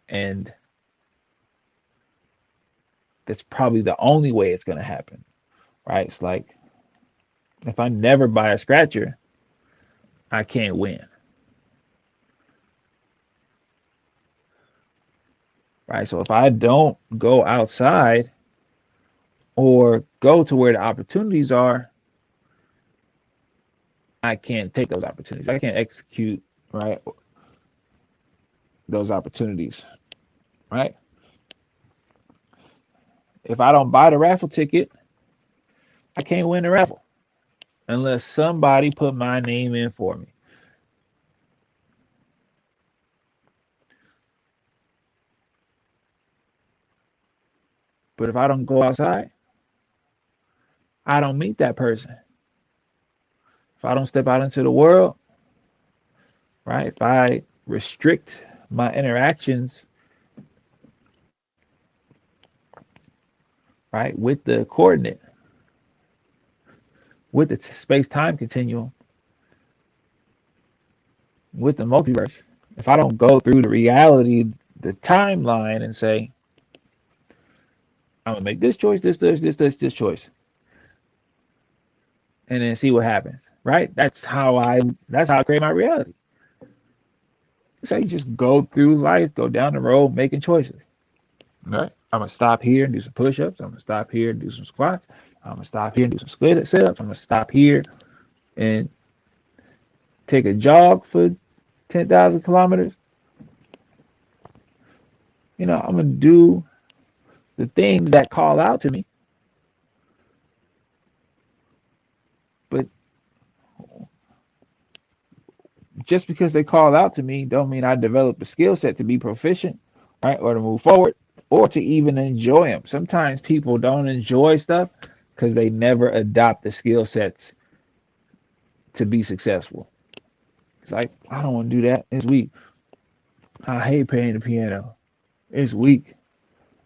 And that's probably the only way it's going to happen, right? It's like if I never buy a scratcher, I can't win, right? So if I don't go outside or go to where the opportunities are, I can't take those opportunities. I can't execute, right, those opportunities, right? If I don't buy the raffle ticket, I can't win the raffle unless somebody put my name in for me. But if I don't go outside, I don't meet that person. If I don't step out into the world, right? If I restrict my interactions, right, with the coordinate, with the space-time continuum, with the multiverse, if I don't go through the reality, the timeline, and say, I'm gonna make this choice, this choice, and then see what happens, right? That's how I create my reality. So you just go through life, go down the road making choices. Right? I'm gonna stop here and do some push-ups. I'm gonna stop here and do some squats. I'm gonna stop here and do some split sit-ups. I'm gonna stop here and take a jog for 10,000 kilometers. I'm gonna do the things that call out to me. But just because they call out to me, don't mean I develop a skill set to be proficient, right, or to move forward, or to even enjoy them. Sometimes people don't enjoy stuff because they never adopt the skill sets to be successful. It's like, I don't want to do that. It's weak. I hate playing the piano. It's weak.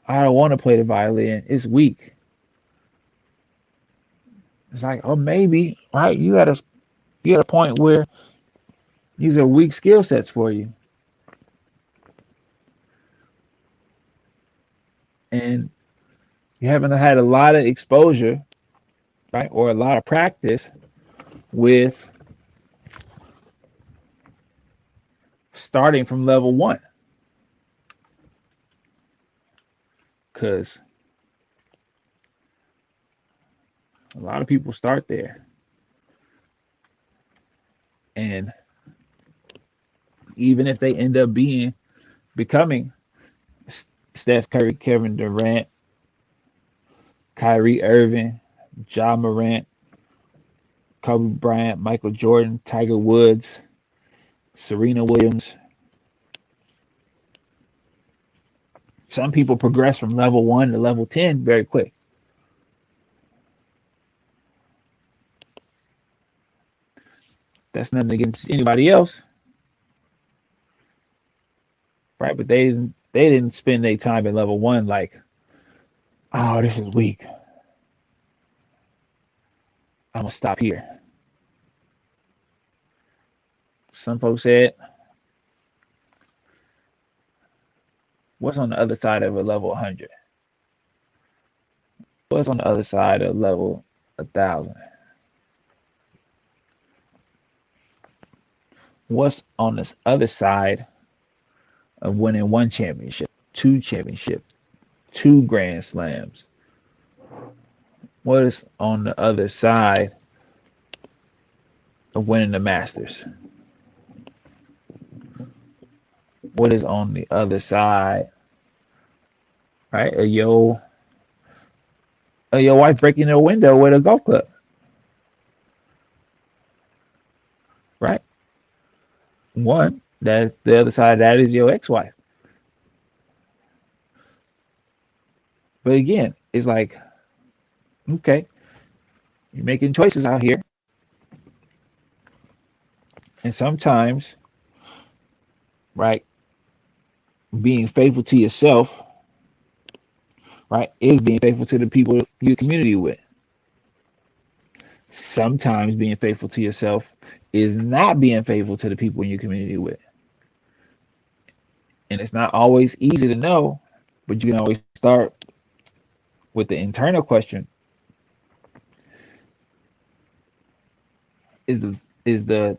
I don't want to play the violin. It's weak. It's like, oh, maybe, right? You at a point where these are weak skill sets for you, and you haven't had a lot of exposure, right, or a lot of practice with starting from level one, because a lot of people start there, and even if they end up becoming Steph Curry, Kevin Durant, Kyrie Irving, Ja Morant, Kobe Bryant, Michael Jordan, Tiger Woods, Serena Williams. Some people progress from level 1 to level 10 very quick. That's nothing against anybody else, right? But they didn't spend their time at level 1 like, oh, this is weak. I'm gonna stop here. Some folks said, what's on the other side of a level 100? What's on the other side of level 1,000? What's on this other side of winning one championship, two championships, two Grand Slams? What is on the other side of winning the Masters? What is on the other side, right? Of your wife breaking her window with a golf club? right? One, that the other side of that is your ex-wife. But again, it's like, okay, you're making choices out here, and sometimes, right, being faithful to yourself, right, is being faithful to the people you community with. Sometimes being faithful to yourself is not being faithful to the people in your community with. And it's not always easy to know, but you can always start with the internal question: is the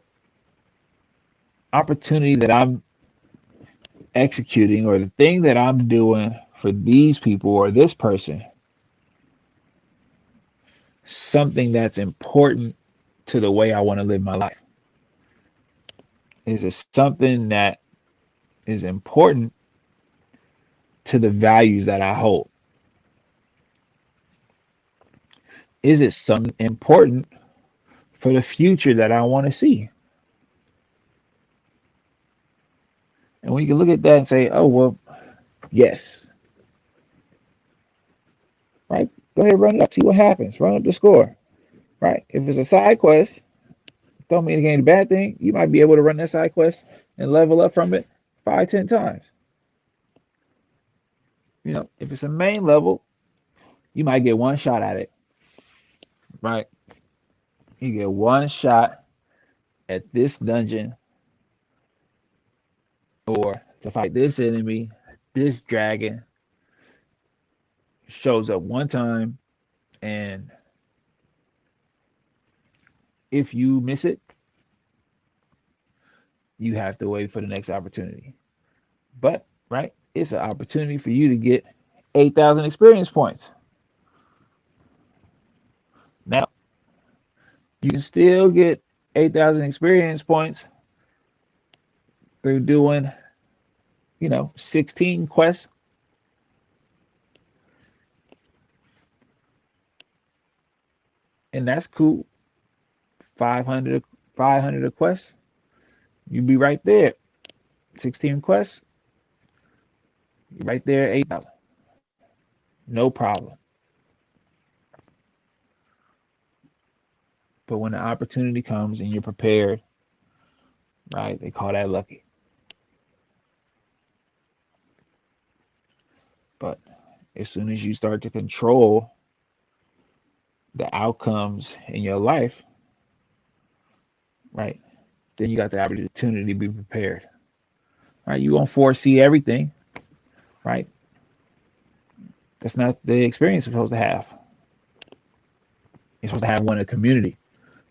opportunity that I'm executing or the thing that I'm doing for these people or this person something that's important to the way I want to live my life? Is it something that is important to the values that I hold? Is it something important for the future that I want to see? And we can look at that and say, oh, well, yes, right? Go ahead, run it up, see what happens, run up the score, right? If it's a side quest, don't mean it ain't a bad thing. You might be able to run that side quest and level up from it 5, 10 times. If it's a main level, you might get one shot at it, right? You get one shot at this dungeon or to fight this enemy, this dragon shows up one time, and if you miss it, you have to wait for the next opportunity. But, right, it's an opportunity for you to get 8,000 experience points. Now, you can still get 8,000 experience points through doing, 16 quests, and that's cool. 500, 500 a quest, you'd be right there. 16 quests, you're right there, 8,000. No problem. But when the opportunity comes and you're prepared, right, they call that lucky. But as soon as you start to control the outcomes in your life, right, then you got the opportunity to be prepared. Right, you won't foresee everything, right? That's not the experience you're supposed to have. You're supposed to have one in a community.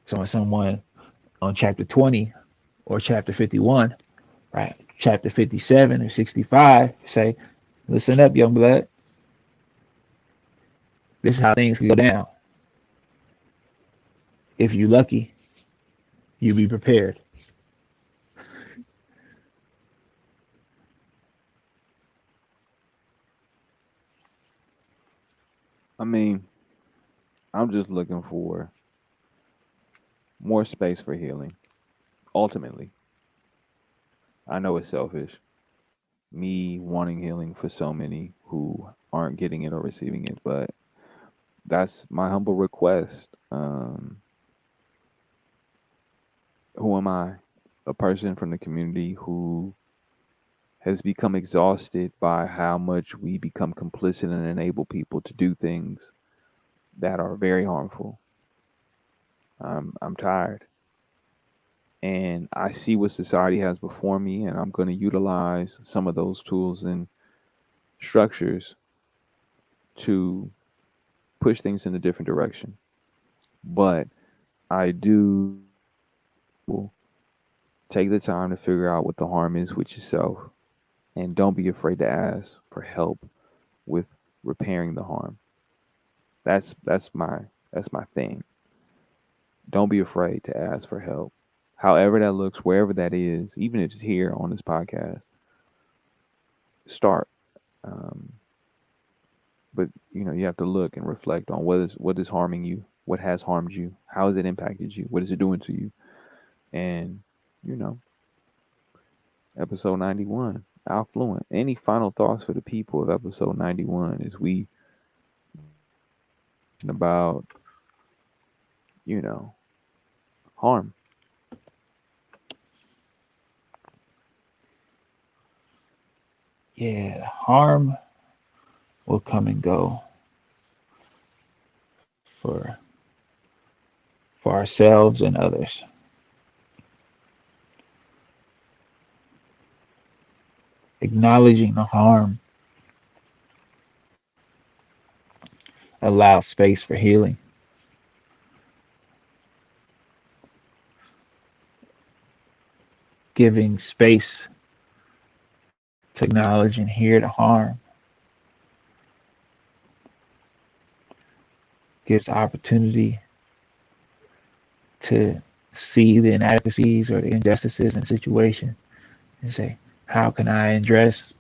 So when someone on chapter 20 or chapter 51, right, chapter 57 or 65 say, listen up, young blood. This is how things can go down. If you're lucky, you be prepared. I mean, I'm just looking for more space for healing. Ultimately, I know it's selfish. Me wanting healing for so many who aren't getting it or receiving it, but that's my humble request. Who am I? A person from the community who has become exhausted by how much we become complicit and enable people to do things that are very harmful. I'm tired. And I see what society has before me, and I'm going to utilize some of those tools and structures to push things in a different direction. But I do take the time to figure out what the harm is with yourself, and don't be afraid to ask for help with repairing the harm. That's my thing. Don't be afraid to ask for help. However that looks, wherever that is, even if it's here on this podcast, start. Um, but you have to look and reflect on what is harming you, what has harmed you, how has it impacted you, what is it doing to you, And, you know, episode 91, Affluent. Any final thoughts for the people of episode 91 as we about, you know, harm? Yeah, harm will come and go for for ourselves and others. Acknowledging the harm allows space for healing. Giving space to acknowledge and hear the harm gives opportunity to see the inadequacies or the injustices in the situation and say, how can I address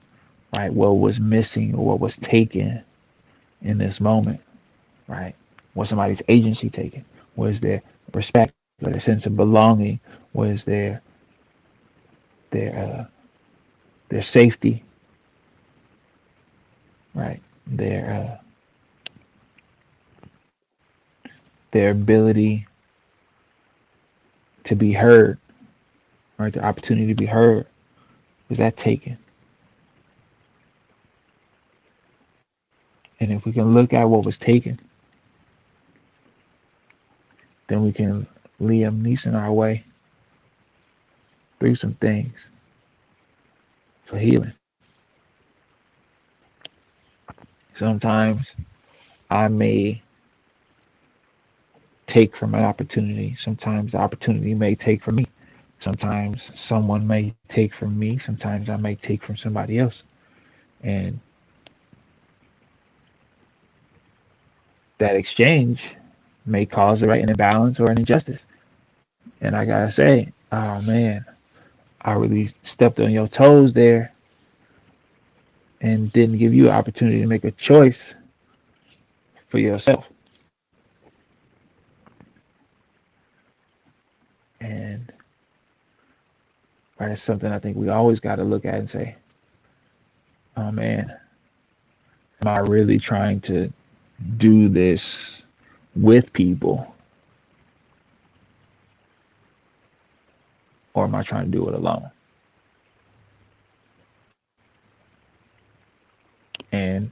right what was missing or what was taken in this moment, right? Was somebody's agency taken? Was their respect or their sense of belonging? Was their their safety, right? Their ability to be heard, right? The opportunity to be heard, was that taken? And if we can look at what was taken, then we can Liam Neeson our way through some things for healing. Sometimes I may take from an opportunity. Sometimes the opportunity may take from me. Sometimes someone may take from me. Sometimes I may take from somebody else. And that exchange may cause an imbalance or an injustice. And I gotta say, oh man, I really stepped on your toes there and didn't give you an opportunity to make a choice for yourself. And right, it's something I think we always got to look at and say, oh man, am I really trying to do this with people or am I trying to do it alone? And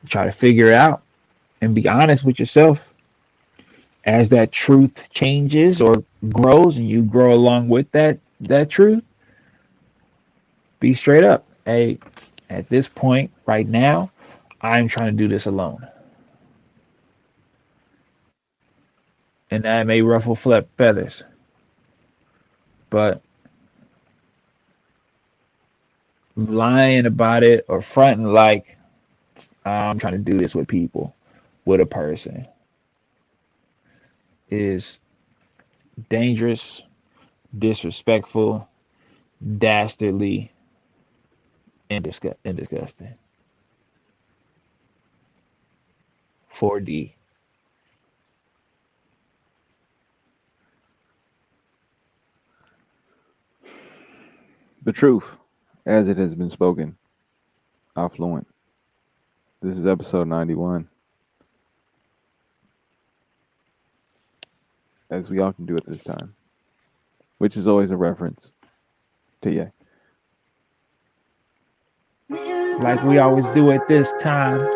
try to figure it out and be honest with yourself as that truth changes or grows and you grow along with that truth. Be straight up. Hey, at this point right now, I'm trying to do this alone. And that may ruffle feathers, but lying about it or fronting like I'm trying to do this with people, with a person, is dangerous, disrespectful, dastardly, and disgusting. 4D. The truth, as it has been spoken, affluent. This is episode 91, as we often do at this time, which is always a reference to Ye. Like we always do at this time.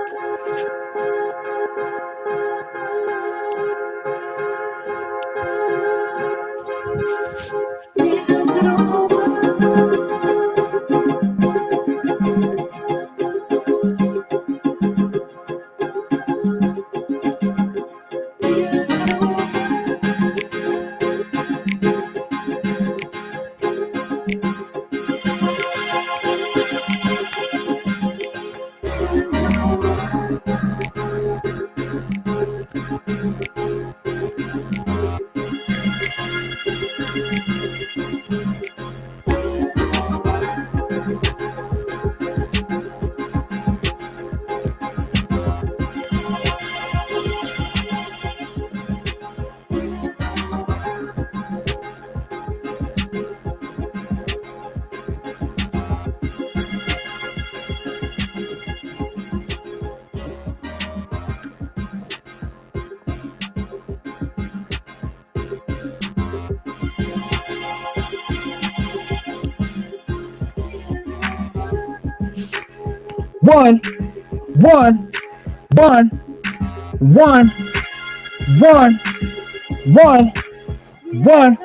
One, one, one, one, one, one, one.